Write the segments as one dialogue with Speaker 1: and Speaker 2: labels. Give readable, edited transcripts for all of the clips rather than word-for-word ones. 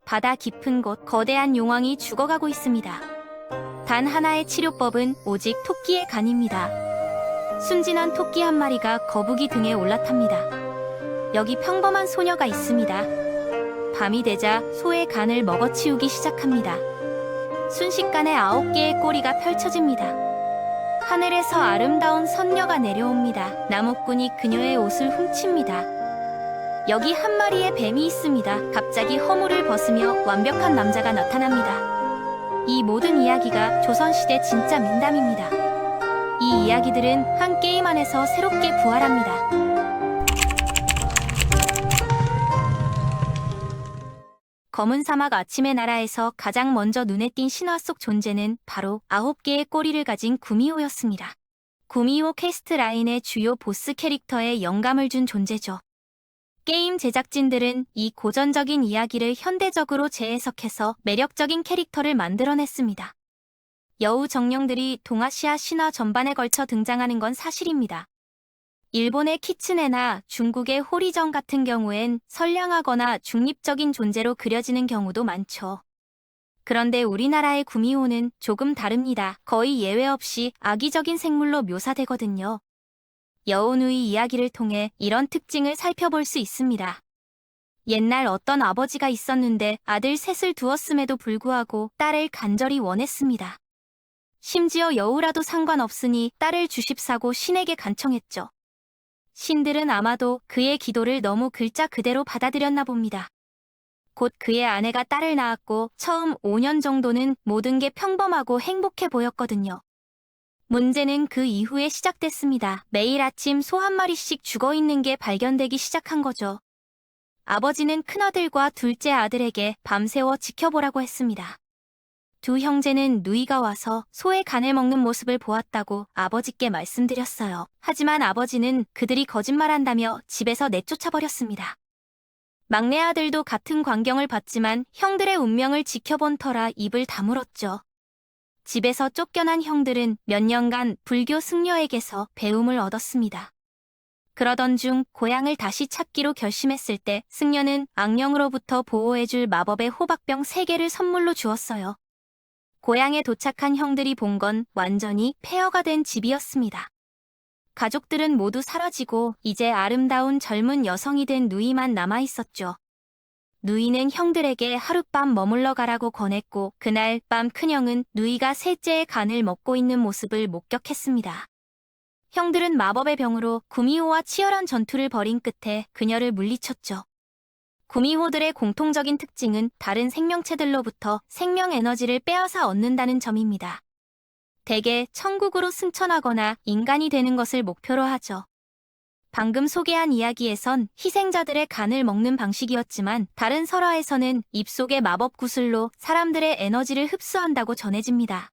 Speaker 1: 바다 깊은 곳 거대한 용왕이 죽어가고 있습니다. 단 하나의 치료법은 오직 토끼의 간입니다. 순진한 토끼 한 마리가 거북이 등에 올라탑니다. 여기 평범한 소녀가 있습니다. 밤이 되자 소의 간을 먹어치우기 시작합니다. 순식간에 9개의 꼬리가 펼쳐집니다. 하늘에서 아름다운 선녀가 내려옵니다. 나무꾼이 그녀의 옷을 훔칩니다. 여기 한 마리의 뱀이 있습니다. 갑자기 허물을 벗으며 완벽한 남자가 나타납니다. 이 모든 이야기가 조선시대 진짜 민담입니다. 이 이야기들은 한 게임 안에서 새롭게 부활합니다. 검은 사막 아침의 나라에서 가장 먼저 눈에 띈 신화 속 존재는 바로 9개의 꼬리를 가진 구미호였습니다. 구미호 퀘스트 라인의 주요 보스 캐릭터에 영감을 준 존재죠. 게임 제작진들은 이 고전적인 이야기를 현대적으로 재해석해서 매력적인 캐릭터를 만들어냈습니다. 여우 정령들이 동아시아 신화 전반에 걸쳐 등장하는 건 사실입니다. 일본의 키츠네나 중국의 호리정 같은 경우엔 선량하거나 중립적인 존재로 그려지는 경우도 많죠. 그런데 우리나라의 구미호는 조금 다릅니다. 거의 예외 없이 악의적인 생물로 묘사되거든요. 여우누이 이야기를 통해 이런 특징을 살펴볼 수 있습니다. 옛날 어떤 아버지가 있었는데 아들 셋을 두었음에도 불구하고 딸을 간절히 원했습니다. 심지어 여우라도 상관없으니 딸을 주십사고 신에게 간청했죠. 신들은 아마도 그의 기도를 너무 글자 그대로 받아들였나 봅니다. 곧 그의 아내가 딸을 낳았고 처음 5년 정도는 모든 게 평범하고 행복해 보였거든요. 문제는 그 이후에 시작됐습니다. 매일 아침 소 한 마리씩 죽어있는 게 발견되기 시작한 거죠. 아버지는 큰아들과 둘째 아들에게 밤새워 지켜보라고 했습니다. 두 형제는 누이가 와서 소의 간을 먹는 모습을 보았다고 아버지께 말씀드렸어요. 하지만 아버지는 그들이 거짓말한다며 집에서 내쫓아버렸습니다. 막내 아들도 같은 광경을 봤지만 형들의 운명을 지켜본 터라 입을 다물었죠. 집에서 쫓겨난 형들은 몇 년간 불교 승려에게서 배움을 얻었습니다. 그러던 중 고향을 다시 찾기로 결심했을 때 승려는 악령으로부터 보호해줄 마법의 호박병 3개를 선물로 주었어요. 고향에 도착한 형들이 본 건 완전히 폐허가 된 집이었습니다. 가족들은 모두 사라지고 이제 아름다운 젊은 여성이 된 누이만 남아있었죠. 누이는 형들에게 하룻밤 머물러 가라고 권했고 그날 밤 큰형은 누이가 셋째의 간을 먹고 있는 모습을 목격했습니다. 형들은 마법의 병으로 구미호와 치열한 전투를 벌인 끝에 그녀를 물리쳤죠. 구미호들의 공통적인 특징은 다른 생명체들로부터 생명 에너지를 빼앗아 얻는다는 점입니다. 대개 천국으로 승천하거나 인간이 되는 것을 목표로 하죠. 방금 소개한 이야기에선 희생자들의 간을 먹는 방식이었지만 다른 설화에서는 입속의 마법 구슬로 사람들의 에너지를 흡수한다고 전해집니다.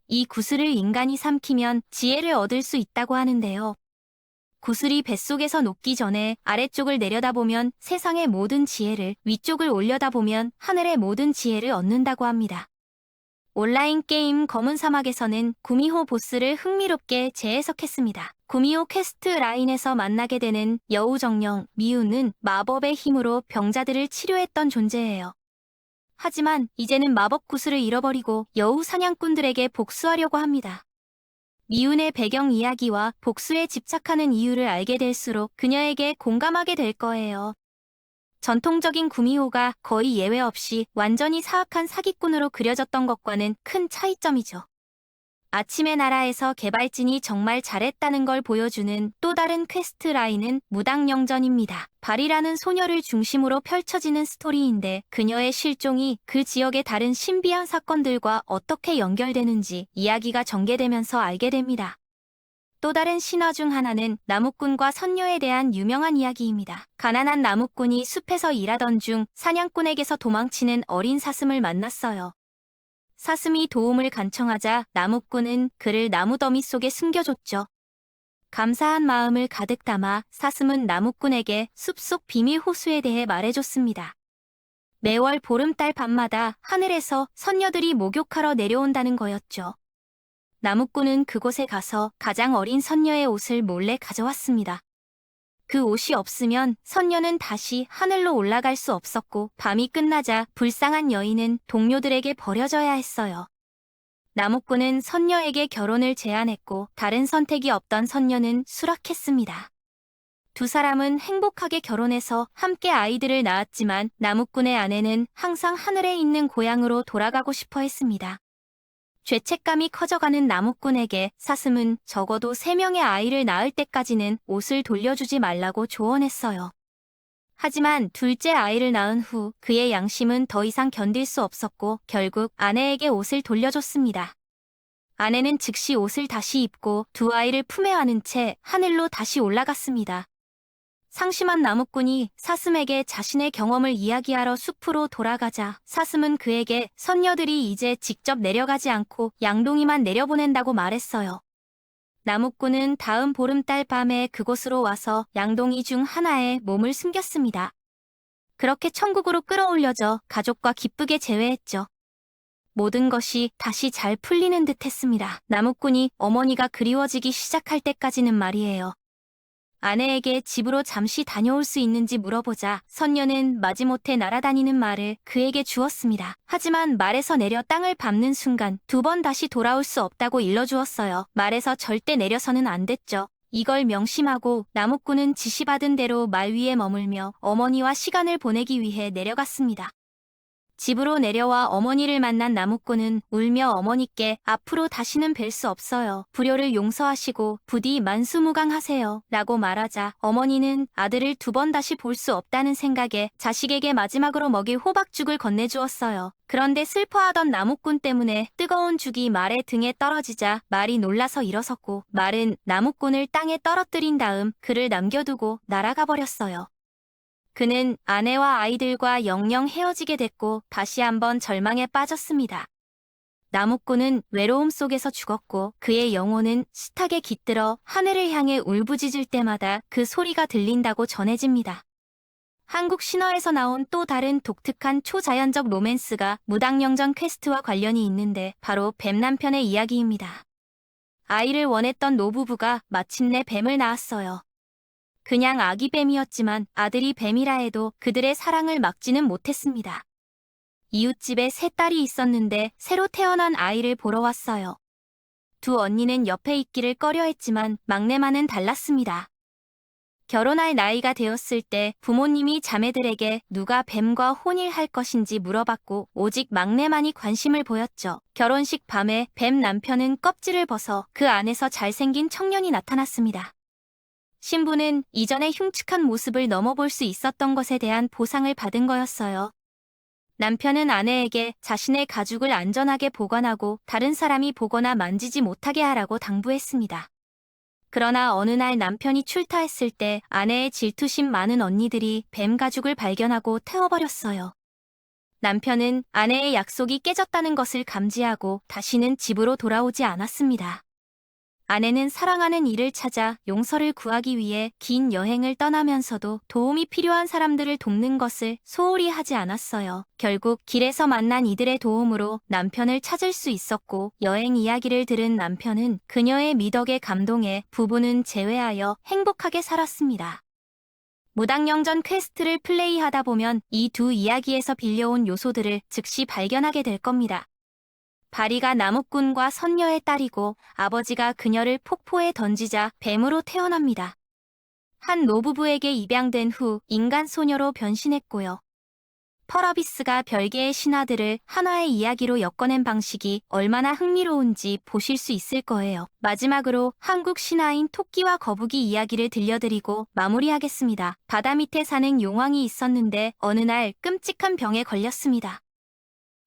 Speaker 1: 이 구슬을 인간이 삼키면 지혜를 얻을 수 있다고 하는데요. 구슬이 뱃속에서 녹기 전에 아래쪽을 내려다보면 세상의 모든 지혜를, 위쪽을 올려다보면 하늘의 모든 지혜를 얻는다고 합니다. 온라인 게임 검은 사막에서는 구미호 보스를 흥미롭게 재해석했습니다. 구미호 퀘스트 라인에서 만나게 되는 여우 정령 미우는 마법의 힘으로 병자들을 치료했던 존재예요. 하지만 이제는 마법 구슬을 잃어버리고 여우 사냥꾼들에게 복수하려고 합니다. 미운의 배경 이야기와 복수에 집착하는 이유를 알게 될수록 그녀에게 공감하게 될 거예요. 전통적인 구미호가 거의 예외 없이 완전히 사악한 사기꾼으로 그려졌던 것과는 큰 차이점이죠. 아침의 나라에서 개발진이 정말 잘했다는 걸 보여주는 또 다른 퀘스트 라인은 무당영전입니다. 발이라는 소녀를 중심으로 펼쳐지는 스토리인데 그녀의 실종이 그 지역의 다른 신비한 사건들과 어떻게 연결되는지 이야기가 전개되면서 알게 됩니다. 또 다른 신화 중 하나는 나무꾼과 선녀에 대한 유명한 이야기입니다. 가난한 나무꾼이 숲에서 일하던 중 사냥꾼에게서 도망치는 어린 사슴을 만났어요. 사슴이 도움을 간청하자 나무꾼은 그를 나무더미 속에 숨겨줬죠. 감사한 마음을 가득 담아 사슴은 나무꾼에게 숲속 비밀 호수에 대해 말해줬습니다. 매월 보름달 밤마다 하늘에서 선녀들이 목욕하러 내려온다는 거였죠. 나무꾼은 그곳에 가서 가장 어린 선녀의 옷을 몰래 가져왔습니다. 그 옷이 없으면 선녀는 다시 하늘로 올라갈 수 없었고 밤이 끝나자 불쌍한 여인은 동료들에게 버려져야 했어요. 나무꾼은 선녀에게 결혼을 제안했고 다른 선택이 없던 선녀는 수락했습니다. 두 사람은 행복하게 결혼해서 함께 아이들을 낳았지만 나무꾼의 아내는 항상 하늘에 있는 고향으로 돌아가고 싶어 했습니다. 죄책감이 커져가는 나무꾼에게 사슴은 적어도 3명의 아이를 낳을 때까지는 옷을 돌려주지 말라고 조언했어요. 하지만 둘째 아이를 낳은 후 그의 양심은 더 이상 견딜 수 없었고 결국 아내에게 옷을 돌려줬습니다. 아내는 즉시 옷을 다시 입고 두 아이를 품에 안은 채 하늘로 다시 올라갔습니다. 상심한 나무꾼이 사슴에게 자신의 경험을 이야기하러 숲으로 돌아가자 사슴은 그에게 선녀들이 이제 직접 내려가지 않고 양동이만 내려보낸다고 말했어요. 나무꾼은 다음 보름달 밤에 그곳으로 와서 양동이 중 하나에 몸을 숨겼습니다. 그렇게 천국으로 끌어올려져 가족과 기쁘게 재회했죠. 모든 것이 다시 잘 풀리는 듯 했습니다. 나무꾼이 어머니가 그리워지기 시작할 때까지는 말이에요. 아내에게 집으로 잠시 다녀올 수 있는지 물어보자 선녀는 마지못해 날아다니는 말을 그에게 주었습니다. 하지만 말에서 내려 땅을 밟는 순간 2번 다시 돌아올 수 없다고 일러주었어요. 말에서 절대 내려서는 안 됐죠. 이걸 명심하고 나무꾼은 지시받은 대로 말 위에 머물며 어머니와 시간을 보내기 위해 내려갔습니다. 집으로 내려와 어머니를 만난 나무꾼은 울며 어머니께 앞으로 다시는 뵐 수 없어요. 불효를 용서하시고 부디 만수무강하세요. 라고 말하자 어머니는 아들을 2번 다시 볼 수 없다는 생각에 자식에게 마지막으로 먹일 호박죽을 건네주었어요. 그런데 슬퍼하던 나무꾼 때문에 뜨거운 죽이 말의 등에 떨어지자 말이 놀라서 일어섰고 말은 나무꾼을 땅에 떨어뜨린 다음 그를 남겨두고 날아가 버렸어요. 그는 아내와 아이들과 영영 헤어지게 됐고 다시 한번 절망에 빠졌습니다. 나무꾼은 외로움 속에서 죽었고 그의 영혼은 숱하게 깃들어 하늘을 향해 울부짖을 때마다 그 소리가 들린다고 전해집니다. 한국 신화에서 나온 또 다른 독특한 초자연적 로맨스가 무당영전 퀘스트와 관련이 있는데 바로 뱀 남편의 이야기입니다. 아이를 원했던 노부부가 마침내 뱀을 낳았어요. 그냥 아기 뱀이었지만 아들이 뱀이라 해도 그들의 사랑을 막지는 못했습니다. 이웃집에 3딸이 있었는데 새로 태어난 아이를 보러 왔어요. 두 언니는 옆에 있기를 꺼려했지만 막내만은 달랐습니다. 결혼할 나이가 되었을 때 부모님이 자매들에게 누가 뱀과 혼인할 것인지 물어봤고 오직 막내만이 관심을 보였죠. 결혼식 밤에 뱀 남편은 껍질을 벗어 그 안에서 잘생긴 청년이 나타났습니다. 신부는 이전의 흉측한 모습을 넘어볼 수 있었던 것에 대한 보상을 받은 거였어요. 남편은 아내에게 자신의 가죽을 안전하게 보관하고 다른 사람이 보거나 만지지 못하게 하라고 당부했습니다. 그러나 어느 날 남편이 출타했을 때 아내의 질투심 많은 언니들이 뱀 가죽을 발견하고 태워버렸어요. 남편은 아내의 약속이 깨졌다는 것을 감지하고 다시는 집으로 돌아오지 않았습니다. 아내는 사랑하는 이를 찾아 용서를 구하기 위해 긴 여행을 떠나면서도 도움이 필요한 사람들을 돕는 것을 소홀히 하지 않았어요. 결국 길에서 만난 이들의 도움으로 남편을 찾을 수 있었고 여행 이야기를 들은 남편은 그녀의 미덕에 감동해 부부는 재회하여 행복하게 살았습니다. 무당영전 퀘스트를 플레이하다 보면 이 두 이야기에서 빌려온 요소들을 즉시 발견하게 될 겁니다. 바리가 나무꾼과 선녀의 딸이고 아버지가 그녀를 폭포에 던지자 뱀으로 태어납니다. 한 노부부에게 입양된 후 인간 소녀로 변신했고요. 펄어비스가 별개의 신화들을 하나의 이야기로 엮어낸 방식이 얼마나 흥미로운지 보실 수 있을 거예요. 마지막으로 한국 신화인 토끼와 거북이 이야기를 들려드리고 마무리하겠습니다. 바다 밑에 사는 용왕이 있었는데 어느 날 끔찍한 병에 걸렸습니다.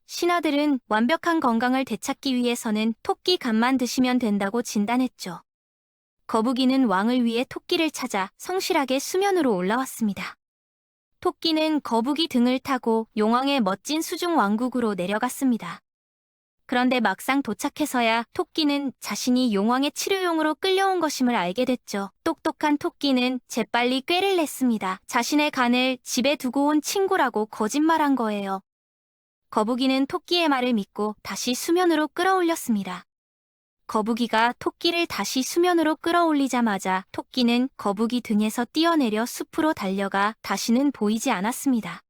Speaker 1: 신하들은 완벽한 건강을 되찾기 위해서는 토끼 간만 드시면 된다고 진단했죠. 거북이는 왕을 위해 토끼를 찾아 성실하게 수면으로 올라왔습니다. 토끼는 거북이 등을 타고 용왕의 멋진 수중 왕국으로 내려갔습니다. 그런데 막상 도착해서야 토끼는 자신이 용왕의 치료용으로 끌려온 것임을 알게 됐죠. 똑똑한 토끼는 재빨리 꾀를 냈습니다. 자신의 간을 집에 두고 온 친구라고 거짓말한 거예요. 거북이는 토끼의 말을 믿고 다시 수면으로 끌어올렸습니다. 거북이가 토끼를 다시 수면으로 끌어올리자마자 토끼는 거북이 등에서 뛰어내려 숲으로 달려가 다시는 보이지 않았습니다.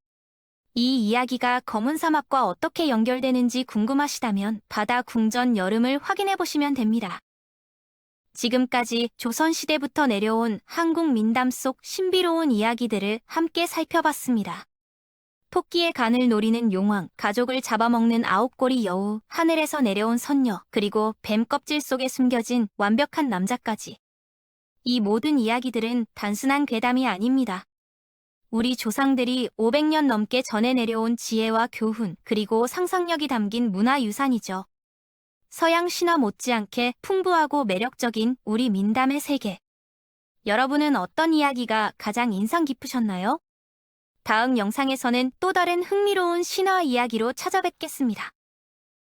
Speaker 1: 이 이야기가 검은 사막과 어떻게 연결되는지 궁금하시다면 바다 궁전 여름을 확인해 보시면 됩니다. 지금까지 조선시대부터 내려온 한국 민담 속 신비로운 이야기들을 함께 살펴봤습니다. 토끼의 간을 노리는 용왕, 가족을 잡아먹는 9꼬리 여우, 하늘에서 내려온 선녀, 그리고 뱀 껍질 속에 숨겨진 완벽한 남자까지. 이 모든 이야기들은 단순한 괴담이 아닙니다. 우리 조상들이 500년 넘게 전해 내려온 지혜와 교훈, 그리고 상상력이 담긴 문화유산이죠. 서양 신화 못지않게 풍부하고 매력적인 우리 민담의 세계. 여러분은 어떤 이야기가 가장 인상 깊으셨나요? 다음 영상에서는 또 다른 흥미로운 신화 이야기로 찾아뵙겠습니다.